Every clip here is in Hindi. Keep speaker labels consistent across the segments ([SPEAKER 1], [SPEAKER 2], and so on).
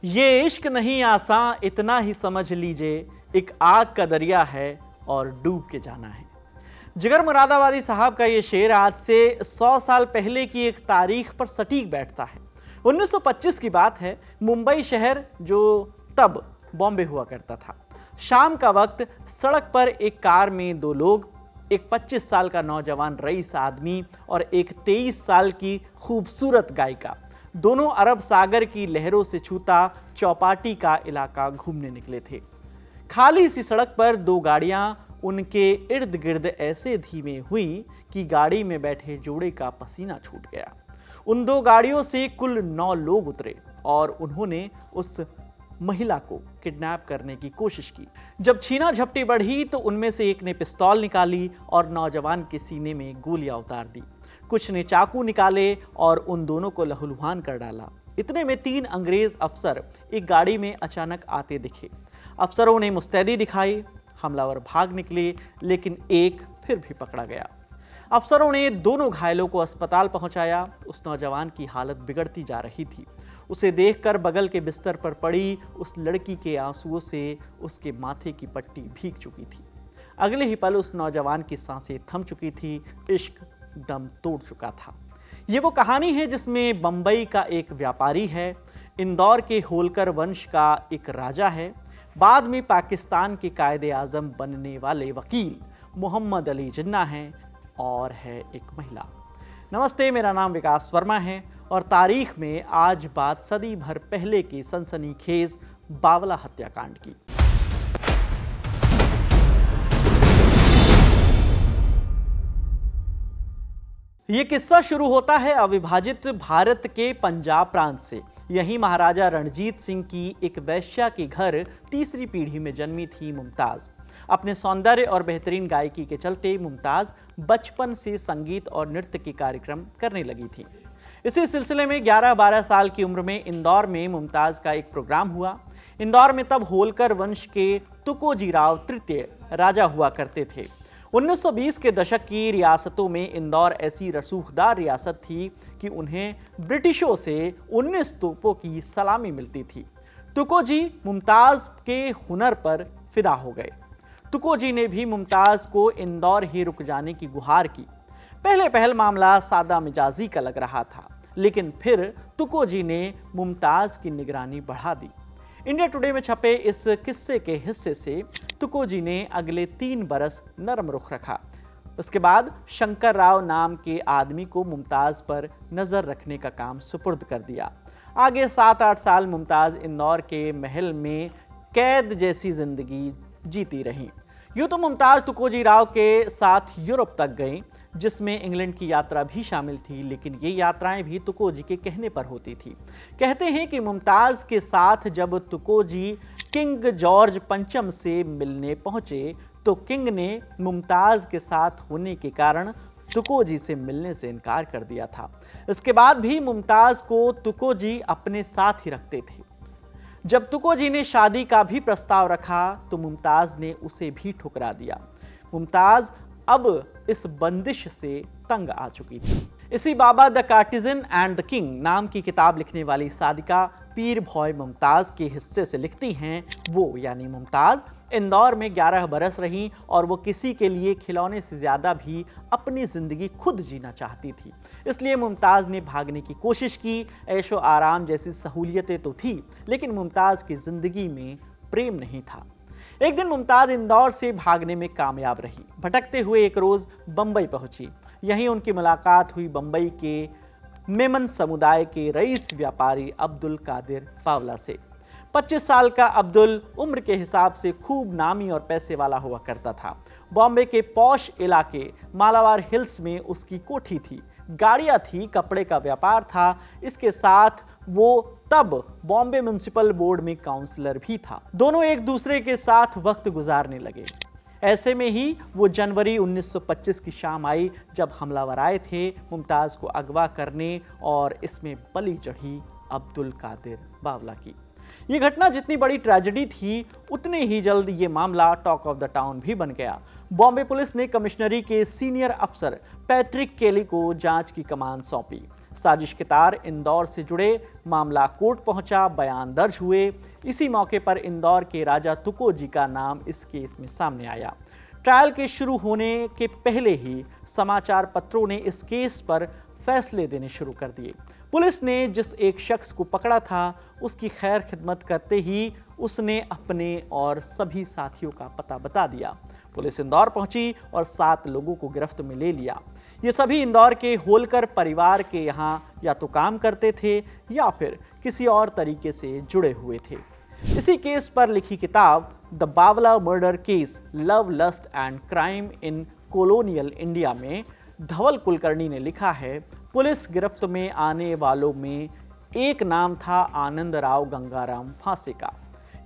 [SPEAKER 1] ये इश्क नहीं आसान, इतना ही समझ लीजिए, एक आग का दरिया है और डूब के जाना है। जिगर मुरादाबादी साहब का ये शेर आज से 100 साल पहले की एक तारीख पर सटीक बैठता है। 1925 की बात है। मुंबई शहर जो तब बॉम्बे हुआ करता था। शाम का वक्त, सड़क पर एक कार में दो लोग, एक 25 साल का नौजवान रईस आदमी और एक 23 साल की खूबसूरत गायिका, दोनों अरब सागर की लहरों से छूता चौपाटी का इलाका घूमने निकले थे। खाली सी सड़क पर दो गाड़ियां उनके इर्द गिर्द ऐसे धीमे हुई कि गाड़ी में बैठे जोड़े का पसीना छूट गया। उन दो गाड़ियों से कुल 9 लोग उतरे और उन्होंने उस महिला को किडनैप करने की कोशिश की। जब छीना झपटी बढ़ी तो उनमें से एक ने पिस्तौल निकाली और नौजवान के सीने में गोलियां उतार दी। कुछ ने चाकू निकाले और उन दोनों को लहूलुहान कर डाला। इतने में 3 अंग्रेज अफसर एक गाड़ी में अचानक आते दिखे। अफसरों ने मुस्तैदी दिखाई। हमलावर भाग निकले, लेकिन एक फिर भी पकड़ा गया। अफसरों ने दोनों घायलों को अस्पताल पहुंचाया। उस नौजवान की हालत बिगड़ती जा रही थी। उसे देखकर बगल के बिस्तर पर पड़ी उस लड़की के आंसुओं से उसके माथे की पट्टी भीग चुकी थी। अगले ही पल उस नौजवान की सांसें थम चुकी थी। इश्क दम तोड़ चुका था। ये वो कहानी है जिसमें बंबई का एक व्यापारी है, इंदौर के होलकर वंश का एक राजा है, बाद में पाकिस्तान के कायदे आजम बनने वाले वकील मोहम्मद अली जिन्ना हैं, और है एक महिला। नमस्ते, मेरा नाम विकास वर्मा है और तारीख में आज बात सदी भर पहले की सनसनीखेज बावला हत्याकांड की। ये किस्सा शुरू होता है अविभाजित भारत के पंजाब प्रांत से। यहीं महाराजा रणजीत सिंह की एक वैश्या के घर तीसरी पीढ़ी में जन्मी थी मुमताज। अपने सौंदर्य और बेहतरीन गायकी के चलते मुमताज बचपन से संगीत और नृत्य के कार्यक्रम करने लगी थी। इसी सिलसिले में 11-12 साल की उम्र में इंदौर में मुमताज का एक प्रोग्राम हुआ। इंदौर में तब होलकर वंश के तुकोजी राव तृतीय राजा हुआ करते थे। 1920 के दशक की रियासतों में इंदौर ऐसी रसूखदार रियासत थी कि उन्हें ब्रिटिशों से 19 तोपों की सलामी मिलती थी। तुकोजी मुमताज के हुनर पर फिदा हो गए। तुकोजी ने भी मुमताज को इंदौर ही रुक जाने की गुहार की। पहले पहल मामला सादा मिजाजी का लग रहा था, लेकिन फिर तुकोजी ने मुमताज की निगरानी बढ़ा दी। इंडिया टुडे में छपे इस किस्से के हिस्से से तुकोजी ने अगले 3 बरस नरम रुख रखा। उसके बाद शंकर राव नाम के आदमी को मुमताज पर नजर रखने का काम सुपुर्द कर दिया। आगे 7-8 साल मुमताज इंदौर के महल में कैद जैसी जिंदगी जीती रहीं। यूं तो मुमताज तुकोजी राव के साथ यूरोप तक गईं, जिसमें इंग्लैंड की यात्रा भी शामिल थी, लेकिन ये यात्राएं भी तुकोजी के कहने पर होती थी। कहते हैं कि मुमताज के साथ जब तुकोजी किंग जॉर्ज पंचम से मिलने पहुंचे तो किंग ने मुमताज के साथ होने के कारण तुकोजी से मिलने से इनकार कर दिया था। इसके बाद भी मुमताज को तुकोजी अपने साथ ही रखते थे। जब तुकोजी ने शादी का भी प्रस्ताव रखा तो मुमताज ने उसे भी ठुकरा दिया। मुमताज अब इस बंदिश से तंग आ चुकी थी। इसी बाबा the Cartesian and the king नाम की किताब लिखने वाली सादिका पीर भॉय मुमताज के हिस्से से लिखती हैं, वो यानी मुमताज इंदौर में 11 बरस रहीं और वो किसी के लिए खिलौने से ज़्यादा भी अपनी ज़िंदगी खुद जीना चाहती थी। इसलिए मुमताज़ ने भागने की कोशिश की। ऐशो आराम जैसी सहूलियतें तो थी, लेकिन मुमताज़ की ज़िंदगी में प्रेम नहीं था। एक दिन मुमताज़ इंदौर से भागने में कामयाब रही। भटकते हुए एक रोज़ बम्बई पहुंची। यहीं उनकी मुलाकात हुई बम्बई के मेमन समुदाय के रईस व्यापारी अब्दुल कादिर बावला से। 25 साल का अब्दुल उम्र के हिसाब से खूब नामी और पैसे वाला हुआ करता था। बॉम्बे के पॉश इलाके मालाबार हिल्स में उसकी कोठी थी, गाड़ियाँ थी, कपड़े का व्यापार था। इसके साथ वो तब बॉम्बे म्युनिसिपल बोर्ड में काउंसलर भी था। दोनों एक दूसरे के साथ वक्त गुजारने लगे। ऐसे में ही वो जनवरी 1925 की शाम आई जब हमलावर आए थे मुमताज़ को अगवा करने, और इसमें बलि चढ़ी अब्दुल कादिर बावला की। ये घटना जितनी बड़ी ट्रेजेडी थी, उतने ही जल्द ये मामला टॉक ऑफ द टाउन भी बन गया। बॉम्बे पुलिस ने कमिश्नरी के सीनियर अफसर पैट्रिक केली को जांच की कमान सौंपी। साजिश के तार इंदौर से जुड़े, मामला कोर्ट पहुंचा, बयान दर्ज हुए। इसी मौके पर इंदौर के राजा तुकोजी का नाम इस केस में सामने आया। ट्रायल के शुरू होने के पहले ही समाचार पत्रों ने इस केस पर फैसले देने शुरू कर दिए। पुलिस ने जिस एक शख्स को पकड़ा था, उसकी खैर खिदमत करते ही उसने अपने और सभी साथियों का पता बता दिया। पुलिस इंदौर पहुंची और 7 लोगों को गिरफ्त में ले लिया। ये सभी इंदौर के होलकर परिवार के यहाँ या तो काम करते थे या फिर किसी और तरीके से जुड़े हुए थे। इसी केस पर लिखी किताब the Bawla murder case, love, lust and crime in colonial India में धवल कुलकर्णी ने लिखा है, पुलिस गिरफ्त में आने वालों में एक नाम था आनंदराव गंगाराम फांसे का।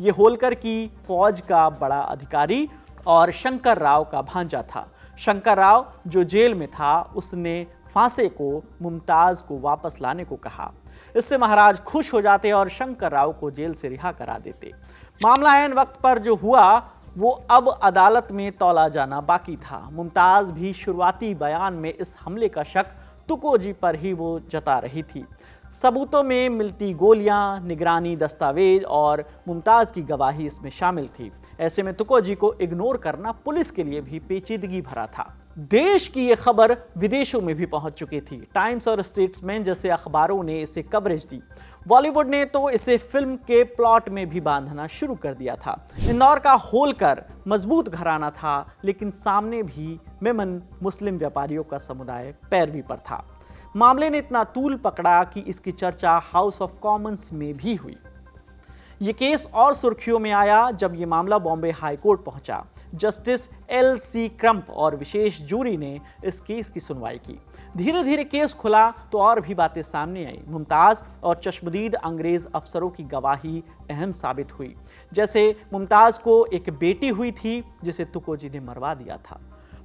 [SPEAKER 1] ये होलकर की फौज का बड़ा अधिकारी और शंकर राव का भांजा था। शंकर राव जो जेल में था, उसने फांसे को मुमताज को वापस लाने को कहा। इससे महाराज खुश हो जाते और शंकर राव को जेल से रिहा करा देते। मामला ऐन वक्त पर जो हुआ वो अब अदालत में तौला जाना बाकी था। मुमताज भी शुरुआती बयान में इस हमले का शक तुकोजी पर ही वो जता रही थी। सबूतों में मिलती गोलियां, निगरानी दस्तावेज और मुमताज की गवाही इसमें शामिल थी। ऐसे में तुकोजी को इग्नोर करना पुलिस के लिए भी पेचीदगी भरा था। देश की ये खबर विदेशों में भी पहुंच चुकी थी। टाइम्स और स्टेट्समैन जैसे अखबारों ने इसे कवरेज दी। बॉलीवुड ने तो इसे फिल्म के प्लॉट में भी बांधना शुरू कर दिया था। इंदौर का होलकर मजबूत घराना था, लेकिन सामने भी मेमन मुस्लिम व्यापारियों का समुदाय पैरवी पर था। मामले ने इतना तूल पकड़ा कि इसकी चर्चा हाउस ऑफ कॉमन्स में भी हुई। ये केस और सुर्खियों में आया जब ये मामला बॉम्बे हाई कोर्ट पहुंचा। Justice L.C. क्रम्प और विशेष जूरी ने इस केस की सुनवाई की। धीरे धीरे केस खुला तो और भी बातें सामने आई। मुमताज और चश्मदीद अंग्रेज अफसरों की गवाही अहम साबित हुई। जैसे मुमताज को एक बेटी हुई थी जिसे तुकोजी ने मरवा दिया था।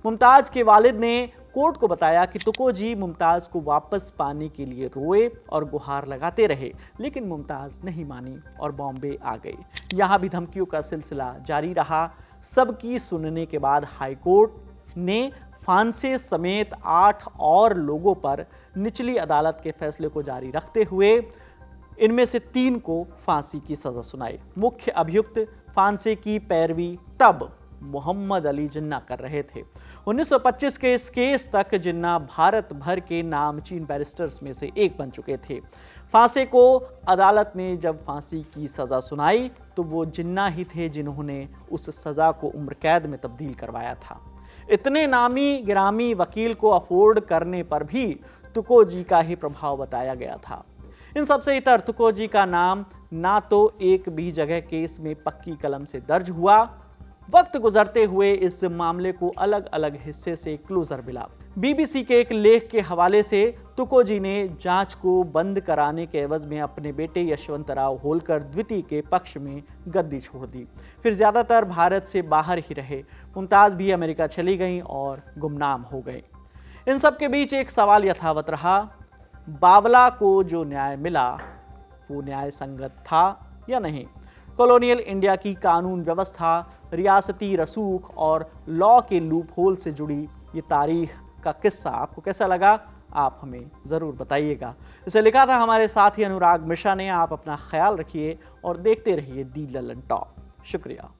[SPEAKER 1] मुमताज के वालिद ने कोर्ट को बताया कि तुकोजी मुमताज को वापस पाने के लिए रोए और गुहार लगाते रहे, लेकिन मुमताज नहीं मानी और बॉम्बे आ गई। यहाँ भी धमकियों का सिलसिला जारी रहा। सबकी सुनने के बाद हाईकोर्ट ने फांसे समेत 8 और लोगों पर निचली अदालत के फैसले को जारी रखते हुए इनमें से 3 को फांसी की सजा सुनाई। मुख्य अभियुक्त फांसे की पैरवी तब मोहम्मद अली जिन्ना कर रहे थे। 1925 के इस केस तक जिन्ना भारत भर के नामचीन बैरिस्टर्स में से एक बन चुके थे। फांसे को अदालत ने जब फांसी की सज़ा सुनाई तो वो जिन्ना ही थे जिन्होंने उस सज़ा को उम्र कैद में तब्दील करवाया था। इतने नामी गिरामी वकील को अफोर्ड करने पर भी तुकोजी का ही प्रभाव बताया गया था। इन सबसे इतर तुकोजी का नाम ना तो एक भी जगह केस में पक्की कलम से दर्ज हुआ। वक्त गुजरते हुए इस मामले को अलग अलग हिस्से से क्लोजर मिला। BBC के एक लेख के हवाले से तुकोजी ने जांच को बंद कराने के एवज में अपने बेटे यशवंतराव होलकर द्वितीय के पक्ष में गद्दी छोड़ दी। फिर ज्यादातर भारत से बाहर ही रहे। मुमताज भी अमेरिका चली गईं और गुमनाम हो गई। इन सब के बीच एक सवाल यथावत रहा, बावला को जो न्याय मिला वो न्याय संगत था या नहीं। कॉलोनियल इंडिया की कानून व्यवस्था, रियासती रसूख और लॉ के लूप होल से जुड़ी ये तारीख का किस्सा आपको कैसा लगा, आप हमें ज़रूर बताइएगा। इसे लिखा था हमारे साथी अनुराग मिश्रा ने। आप अपना ख्याल रखिए और देखते रहिए दी ललन टॉप। शुक्रिया।